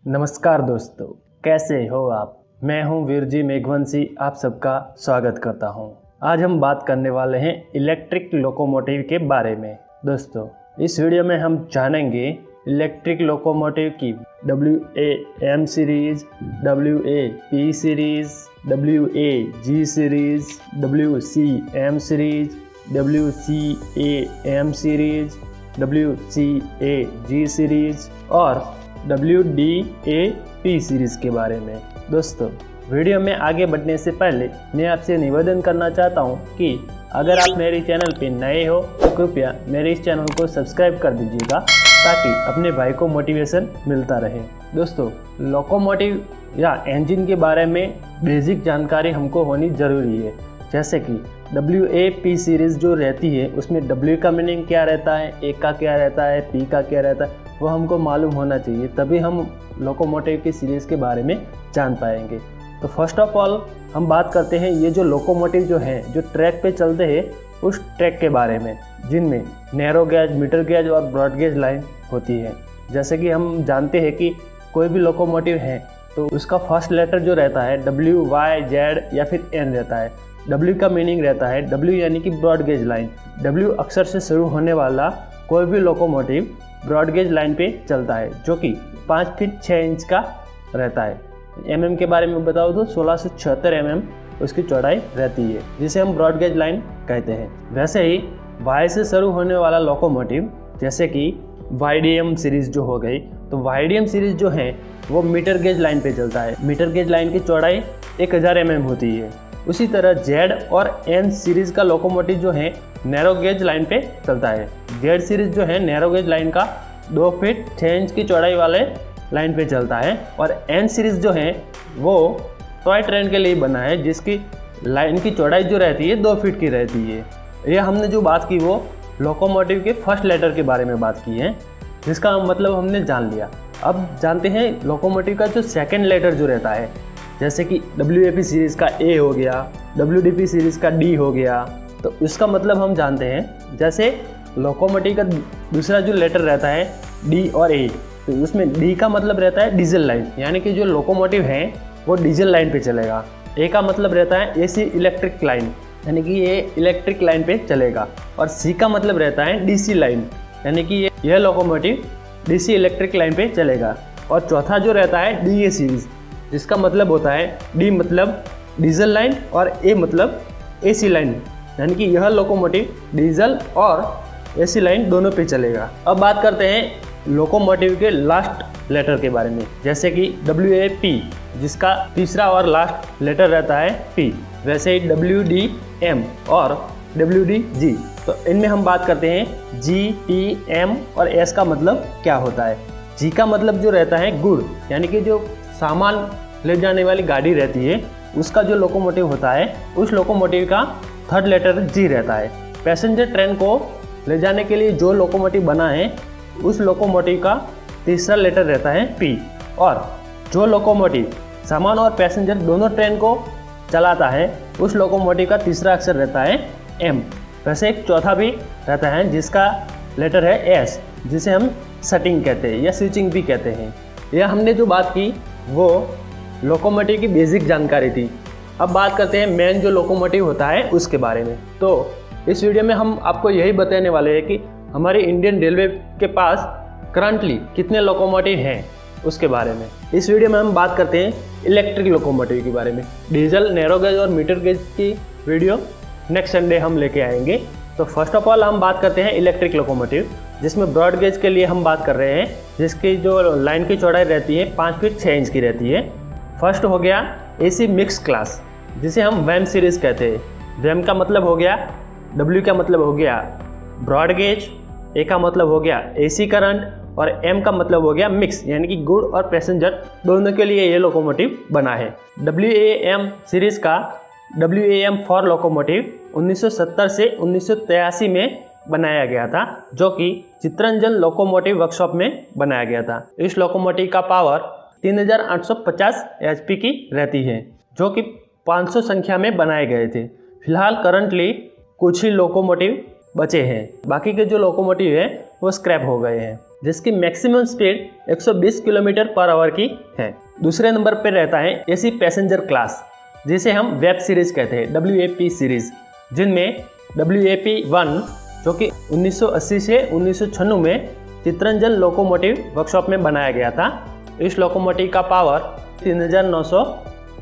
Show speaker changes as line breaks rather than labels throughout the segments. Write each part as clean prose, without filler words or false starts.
नमस्कार दोस्तों, कैसे हो आप। मैं हूं वीरजी मेघवंशी, आप सबका स्वागत करता हूं। आज हम बात करने वाले हैं इलेक्ट्रिक लोकोमोटिव के बारे में। दोस्तों, इस वीडियो में हम जानेंगे इलेक्ट्रिक लोकोमोटिव की WAM series, WAP series, WAG series, WCM series, WCAM series, WCAG series और WDAP सीरीज के बारे में। दोस्तों, वीडियो में आगे बढ़ने से पहले मैं आपसे निवेदन करना चाहता हूं कि अगर आप मेरे चैनल पे नए हो तो कृपया मेरे इस चैनल को सब्सक्राइब कर दीजिएगा ताकि अपने भाई को मोटिवेशन मिलता रहे। दोस्तों, लोकोमोटिव या इंजन के बारे में बेसिक जानकारी हमको होनी ज़रूरी है। जैसे कि WAP सीरीज़ जो रहती है उसमें W का मीनिंग क्या रहता है, A का क्या रहता है, P का क्या रहता है, वो हमको मालूम होना चाहिए, तभी हम लोकोमोटिव की सीरीज़ के बारे में जान पाएंगे। तो फर्स्ट ऑफ ऑल हम बात करते हैं ये जो लोकोमोटिव जो हैं, जो ट्रैक पे चलते हैं उस ट्रैक के बारे में, जिनमें नैरो गेज, मीटर गेज और ब्रॉड गेज लाइन होती है। जैसे कि हम जानते हैं कि कोई भी लोकोमोटिव है तो उसका फर्स्ट लेटर जो रहता है W, Y, Z या फिर N रहता है। W का मीनिंग रहता है W यानी कि ब्रॉड गेज लाइन। W अक्षर से शुरू होने वाला कोई भी लोकोमोटिव ब्रॉड गेज लाइन पे चलता है, जो कि 5 फीट 6 इंच का रहता है। mm के बारे में बताओ तो 1676 mm उसकी चौड़ाई रहती है, जिसे हम ब्रॉड गेज लाइन कहते हैं। वैसे ही Y से शुरू होने वाला लोकोमोटिव जैसे कि YDM सीरीज़ जो हो गई, तो YDM सीरीज़ जो है वो मीटर गेज लाइन पे चलता है। मीटर गेज लाइन की चौड़ाई 1000 mm होती है। उसी तरह Z और N सीरीज़ का लोकोमोटिव जो है नैरो गेज लाइन पे चलता है। Z सीरीज़ जो है नैरो गेज लाइन का 2 फीट 6 इंच की चौड़ाई वाले लाइन पे चलता है, और N सीरीज़ जो है वो टॉय ट्रेन के लिए बना है, जिसकी लाइन की चौड़ाई जो रहती है 2 फीट की रहती है। ये हमने जो बात की वो लोकोमोटिव के फर्स्ट लेटर के बारे में बात की है, जिसका मतलब हमने जान लिया। अब जानते हैं लोकोमोटिव का जो सेकेंड लेटर जो रहता है, जैसे कि WAP सीरीज़ का A हो गया, WDP सीरीज़ का D हो गया, तो उसका मतलब हम जानते हैं। जैसे लोकोमोटिव का दूसरा जो लेटर रहता है D और A, तो उसमें D का मतलब रहता है डीजल लाइन, यानी कि जो लोकोमोटिव है वो डीजल लाइन पे चलेगा। A का मतलब रहता है AC इलेक्ट्रिक लाइन, यानी कि ये इलेक्ट्रिक लाइन पे चलेगा। और C का मतलब रहता है DC लाइन, यानी कि यह लोकोमोटिव DC इलेक्ट्रिक लाइन पे चलेगा। और चौथा जो रहता है DA सीरीज़, जिसका मतलब होता है D मतलब डीजल लाइन और A मतलब AC लाइन, यानी कि यह लोकोमोटिव डीजल और AC लाइन दोनों पे चलेगा। अब बात करते हैं लोकोमोटिव के लास्ट लेटर के बारे में, जैसे कि WAP, जिसका तीसरा और लास्ट लेटर रहता है P। वैसे ही WDM और WDG, तो इनमें हम बात करते हैं G, T, M और S का मतलब क्या होता है। G का मतलब जो रहता है गुड़, यानी कि जो सामान ले जाने वाली गाड़ी रहती है उसका जो लोकोमोटिव होता है, उस लोकोमोटिव का थर्ड लेटर G रहता है। पैसेंजर ट्रेन को ले जाने के लिए जो लोकोमोटिव बना है उस लोकोमोटिव का तीसरा लेटर रहता है P। और जो लोकोमोटिव सामान और पैसेंजर दोनों ट्रेन को चलाता है उस लोकोमोटिव का तीसरा अक्षर रहता है M। वैसे एक चौथा भी रहता है जिसका लेटर है S, जिसे हम सेटिंग कहते हैं या स्विचिंग भी कहते हैं। यह हमने जो बात की वो लोकोमोटिव की बेसिक जानकारी थी। अब बात करते हैं मेन जो लोकोमोटिव होता है उसके बारे में। तो इस वीडियो में हम आपको यही बताने वाले हैं कि हमारे इंडियन रेलवे के पास करंटली कितने लोकोमोटिव हैं उसके बारे में। इस वीडियो में हम बात करते हैं इलेक्ट्रिक लोकोमोटिव के बारे में। डीजल, नैरो गेज और मीटर गेज की वीडियो नेक्स्ट संडे हम लेके आएंगे। तो फर्स्ट ऑफ ऑल हम बात करते हैं इलेक्ट्रिक लोकोमोटिव, जिसमें ब्रॉड गेज के लिए हम बात कर रहे हैं, जिसकी जो लाइन की चौड़ाई रहती है 5 फीट 6 इंच की रहती है। फर्स्ट हो गया AC मिक्स क्लास, जिसे हम WAM सीरीज़ कहते हैं। WAM का मतलब हो गया, W का मतलब हो गया ब्रॉड गेज, A का मतलब हो गया AC करंट और M का मतलब हो गया मिक्स, यानी कि गुड और पैसेंजर दोनों के लिए ये लोकोमोटिव बना है। WAM सीरीज़ का WAM फॉर लोकोमोटिव 1970 से 1983 में बनाया गया था, जो कि चित्रंजन लोकोमोटिव वर्कशॉप में बनाया गया था। इस लोकोमोटिव का पावर 3850 HP की रहती है, जो कि 500 संख्या में बनाए गए थे। फिलहाल करंटली कुछ ही लोकोमोटिव बचे हैं, बाकी के जो लोकोमोटिव है वो स्क्रैप हो गए हैं, जिसकी maximum speed 120 kilometre per hour की है। दूसरे नंबर पर रहता है एसी पैसेंजर क्लास, जिसे हम वेब सीरीज कहते हैं, WAP सीरीज, जिनमें WAP-1 जो कि 1980 से 1996 में चितरंजन लोकोमोटिव वर्कशॉप में बनाया गया था। इस लोकोमोटिव का पावर 3900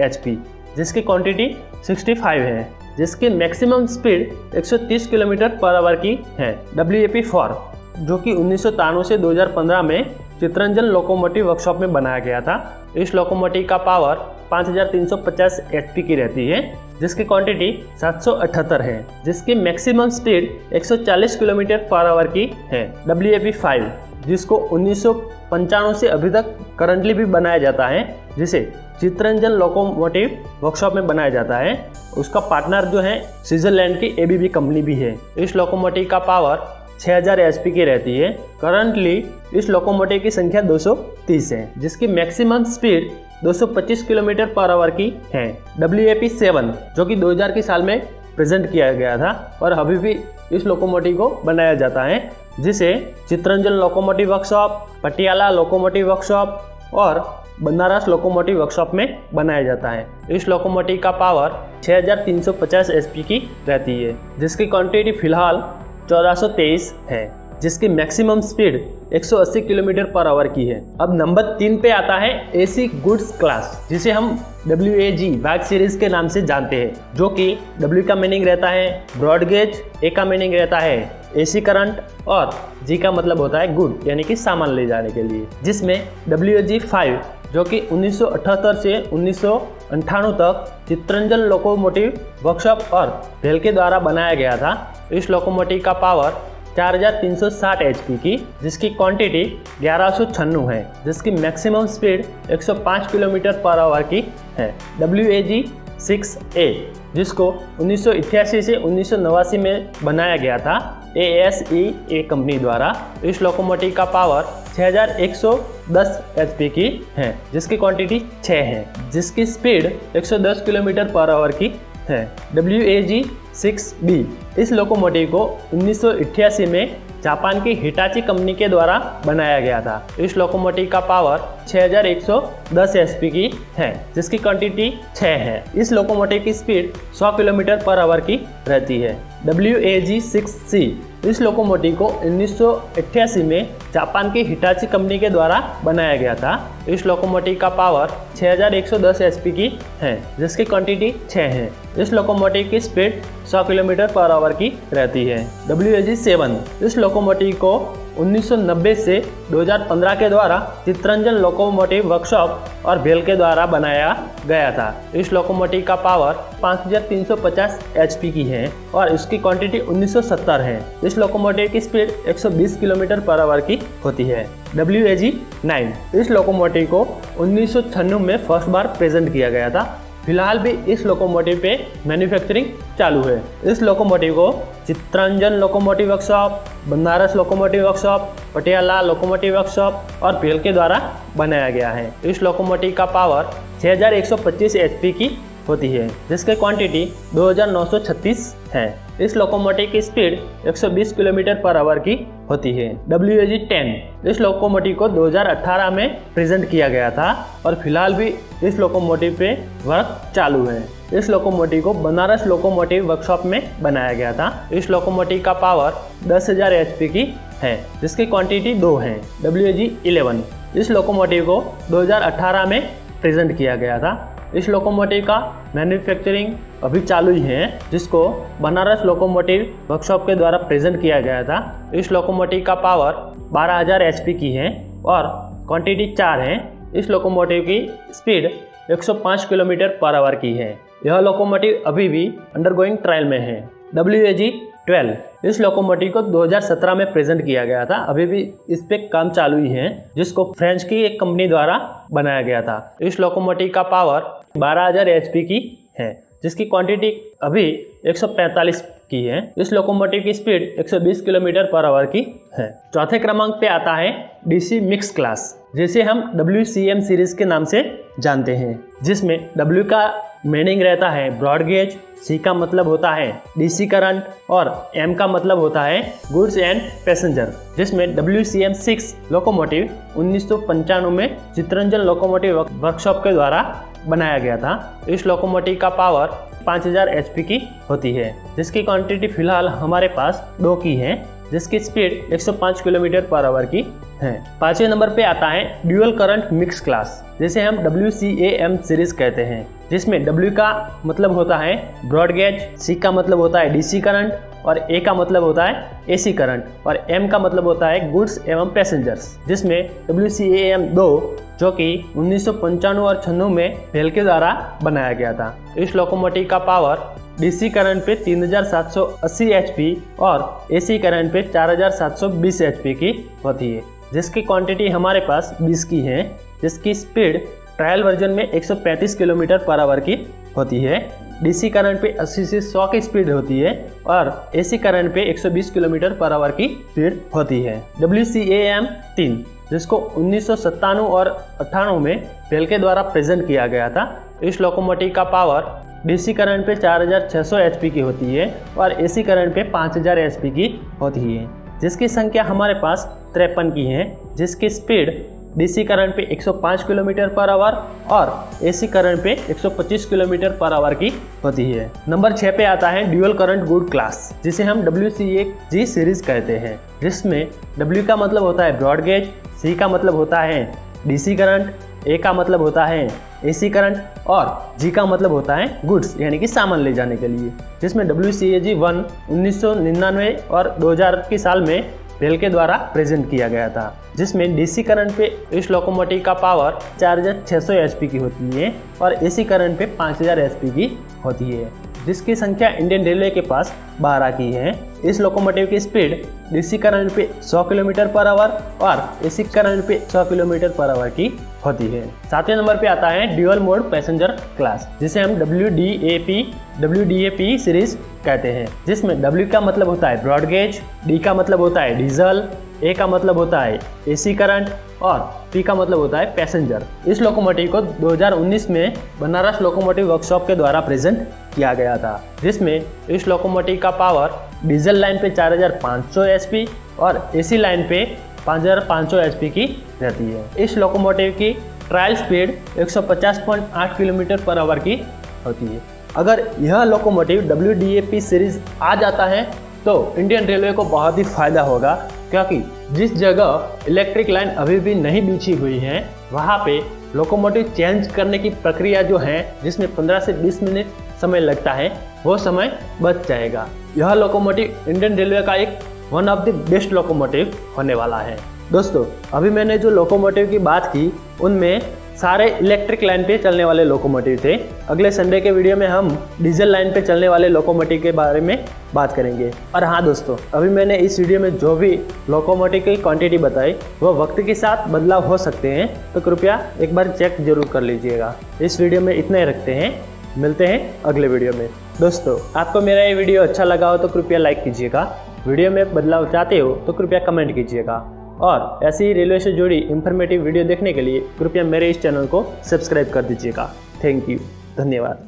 HP, जिसकी क्वांटिटी 65 है, जिसकी maximum speed 130 kilometre per hour की है। WAP-4 जो कि 1993 से 2015 में चितरंजन लोकोमोटिव वर्कशॉप में बनाया गया था। इस लोकोमोटिव का पावर 5350 HP की रहती है, जिसकी क्वांटिटी 778 है, जिसकी maximum speed 140 kilometre per hour की है। WAP-5 जिसको 1995 से अभी तक करंटली भी बनाया जाता है, जिसे चितरंजन लोकोमोटिव वर्कशॉप में बनाया जाता है। उसका पार्टनर जो है स्विट्जरलैंड की ABB कंपनी भी है। इस लोकोमोटिव का पावर 6000 HP की रहती है। करंटली इस लोकोमोटिव की संख्या 230 है, जिसकी maximum speed 225 kilometre per hour की है। WAP-7 जो कि 2000 की साल में प्रेजेंट किया गया था और अभी भी इस लोकोमोटिव को बनाया जाता है, जिसे Chittaranjan locomotive workshop, Patiala locomotive workshop और बनारस लोकोमोटिव वर्कशॉप में बनाया जाता है। इस लोकोमोटिव का पावर 6350 HP की रहती है, जिसकी क्वांटिटी फिलहाल 1423 है, जिसकी maximum speed 180 kilometre per hour की है। अब नंबर 3 पे आता है AC गुड्स क्लास, जिसे हम WAG वैग सीरीज के नाम से जानते हैं, जो कि W का मीनिंग रहता है ब्रॉड गेज, A का मीनिंग रहता है AC करंट और G का मतलब होता है गुड, यानी कि सामान ले जाने के लिए। जिसमें WAG-5 जो कि 1978 से 1998 तक चितरंजन लोकोमोटिव वर्कशॉप और रेल के द्वारा बनाया गया था। इस लोकोमोटिव का पावर 4360 HP की, जिसकी क्वांटिटी 1196 है, जिसकी maximum speed 105 kilometre per hour की है। WAG-6A जिसको 1988 से 1989 में बनाया गया था ASEA कंपनी द्वारा। इस लोकोमोटिव का पावर 6110 HP की है, जिसकी क्वांटिटी 6 है, जिसकी स्पीड 110 किलोमीटर पर आवर की है। WAG-6B इस लोकोमोटिव को 1988 में जापान की हिटाची कंपनी के द्वारा बनाया गया था। इस लोकोमोटिव का पावर 6110 HP की है, जिसकी क्वांटिटी 6 है। इस लोकोमोटिव की स्पीड 100 किलोमीटर पर आवर की रहती है। WAG-6C इस लोकोमोटिव को 1988 में जापान की हिटाची कंपनी के द्वारा बनाया गया था। इस लोकोमोटिव का पावर 6110 HP की है, जिसकी क्वांटिटी 6 है। इस लोकोमोटिव की स्पीड 100 किलोमीटर पर आवर की रहती है। WAG-7 इस लोकोमोटिव को 1990 से 2015 के द्वारा चितरंजन लोकोमोटिव वर्कशॉप और भेल के द्वारा बनाया गया था। इस लोकोमोटिव का पावर 5350 HP की है और इसकी क्वांटिटी 1970 है। इस लोकोमोटिव की स्पीड 120 किलोमीटर पर आवर की होती है। WAG-9 इस लोकोमोटिव को 1996 में फर्स्ट बार प्रेजेंट किया गया था। फिलहाल भी इस लोकोमोटिव पे मैन्युफैक्चरिंग चालू है। इस लोकोमोटिव को Chittaranjan locomotive workshop, Banaras locomotive workshop, Patiala locomotive workshop और भेल के द्वारा बनाया गया है। इस लोकोमोटिव का पावर 6125 HP की होती है, जिसकी क्वांटिटी 2936 है। इस लोकोमोटिव की स्पीड 120 किलोमीटर पर आवर की होती है। WAG-10 इस लोकोमोटिव को 2018 में प्रेजेंट किया गया था और फिलहाल भी इस लोकोमोटिव पे वर्क चालू है। इस लोकोमोटिव को बनारस लोकोमोटिव वर्कशॉप में बनाया गया था। इस लोकोमोटिव का पावर 10,000 HP की है, जिसकी क्वांटिटी 2 है। WAG-11 इस लोकोमोटिव को 2018 में प्रेजेंट किया गया था। इस लोकोमोटिव का मैन्युफैक्चरिंग अभी चालू ही है, जिसको बनारस लोकोमोटिव वर्कशॉप के द्वारा प्रेजेंट किया गया था। इस लोकोमोटिव का पावर 12,000 HP की है और क्वांटिटी 4 है। इस लोकोमोटिव की स्पीड 105 किलोमीटर पर आवर की है। यह लोकोमोटिव अभी भी अंडरगोइंग ट्रायल में है। WAG-12 इस लोकोमोटिव को 2017 में प्रेजेंट किया गया था। अभी भी इस पे काम चालू ही है, जिसको फ्रेंच की एक कंपनी द्वारा बनाया गया था। इस लोकोमोटिव का पावर 12,000 HP की है, जिसकी क्वांटिटी अभी 145 की है। इस लोकोमोटिव की स्पीड 120 किलोमीटर पर आवर की है। चौथे क्रमांक पे आता है DC मिक्स क्लास, जिसे हम WCM सीरीज के नाम से जानते हैं, जिसमें W का मीनिंग रहता है ब्रॉड गेज, सी का मतलब होता है डीसी करंट और एम का मतलब होता है गुड्स एंड पैसेंजर, जिसमें WCM-6 लोकोमोटिव 1995 में चितरंजन लोकोमोटिव वर्कशॉप के द्वारा बनाया गया था। इस लोकोमोटिव का पावर 5000 HP की होती है, जिसकी क्वांटिटी फिलहाल हमारे पास 2 की है, जिसकी स्पीड 105 किलोमीटर पर आवर की है। 5वें नंबर पे आता है ड्यूअल करंट मिक्स क्लास, जिसे हम WCAM सीरीज कहते हैं, जिसमें W का मतलब होता है ब्रॉड गेज, C का मतलब होता है डीसी करंट और A का मतलब होता है AC करंट और M का मतलब होता है गुड्स एवं पैसेंजर्स, जिसमें WCAM-2 जो कि 1995 और 96 में भेल के द्वारा बनाया गया था। इस लोकोमोटिव का पावर डीसी करंट पे 3780 HP और AC करंट पे 4720 HP की होती है, जिसकी क्वांटिटी हमारे पास 20 की है, जिसकी स्पीड ट्रायल वर्जन में 135 किलोमीटर पर आवर की होती है। डीसी करंट पे 80 से 100 की स्पीड होती है और AC करंट पे 120 किलोमीटर पर आवर की स्पीड होती है। WCAM-3 जिसको 1997 और 98 में भेल के द्वारा प्रेजेंट किया गया था। इस लोकोमोटिव का पावर डीसी करंट पे 4600 HP की होती है और AC करंट पे 5000 HP की होती है, जिसकी संख्या हमारे पास 53 की है, जिसकी स्पीड डीसी करंट पे 105 किलोमीटर पर आवर और AC करंट पे 125 किलोमीटर पर आवर की होती है। नंबर 6 पे आता है ड्यूअल करंट गुड क्लास, जिसे हम WCAG सीरीज कहते हैं, जिसमें W का मतलब होता है ब्रॉड गेज, C का मतलब होता है डीसी करंट, A का मतलब होता है AC करंट और G का मतलब होता है गुड्स यानी कि सामान ले जाने के लिए, जिसमें WCAG-1 1999 और 2000 की साल में भेल के द्वारा प्रेजेंट किया गया था, जिसमें डीसी करंट पे इस लोकोमोटिव का पावर 4600 HP की होती है और AC करंट पे 5000 HP की होती है, जिसकी संख्या इंडियन रेलवे के पास 12 की है। इस लोकोमोटिव की स्पीड डीसी करंट पे 100 किलोमीटर पर आवर और AC करंट पे 100 किलोमीटर पर आवर की होती है। 7वें नंबर पे आता है ड्यूअल मोड पैसेंजर क्लास, जिसे हम WDAP सीरीज कहते हैं, जिसमें W का मतलब होता है ब्रॉड गेज, D का मतलब होता है डीजल, A का मतलब होता है AC करंट और P का मतलब होता है पैसेंजर। इस लोकोमोटिव को 2019 में बनारस लोकोमोटिव वर्कशॉप के द्वारा प्रेजेंट किया गया था, जिसमें इस लोकोमोटिव का पावर डीजल लाइन पे 4500 HP और AC लाइन पे 5500 HP की रहती है। इस लोकोमोटिव की trial speed 150.8 kilometre per hour की होती है। अगर यह लोकोमोटिव WDAP सीरीज आ जाता है तो इंडियन रेलवे को बहुत ही फायदा होगा, क्योंकि जिस जगह इलेक्ट्रिक लाइन अभी भी नहीं बिछी हुई है वहाँ पे लोकोमोटिव चेंज करने की प्रक्रिया जो है, जिसमें 15 से 20 मिनट समय लगता है, वो समय बच जाएगा। यह लोकोमोटिव इंडियन रेलवे का एक one of the best locomotive होने वाला है। दोस्तों, अभी मैंने जो लोकोमोटिव की बात की उनमें सारे इलेक्ट्रिक लाइन पे चलने वाले लोकोमोटिव थे। अगले संडे के वीडियो में हम डीजल लाइन पे चलने वाले लोकोमोटिव के बारे में बात करेंगे। और हाँ दोस्तों, अभी मैंने इस वीडियो में जो भी लोकोमोटिव की क्वांटिटी बताई वो वक्त के साथ बदलाव हो सकते हैं, तो कृपया एक बार चेक जरूर कर लीजिएगा। इस वीडियो में इतना ही रखते हैं, मिलते हैं अगले वीडियो में। दोस्तों, आपको मेरा ये वीडियो अच्छा लगा हो तो कृपया लाइक कीजिएगा, वीडियो में बदलाव चाहते हो तो कृपया कमेंट कीजिएगा, और ऐसी ही रेलवे से जुड़ी इंफॉर्मेटिव वीडियो देखने के लिए कृपया मेरे इस चैनल को सब्सक्राइब कर दीजिएगा। थैंक यू, धन्यवाद।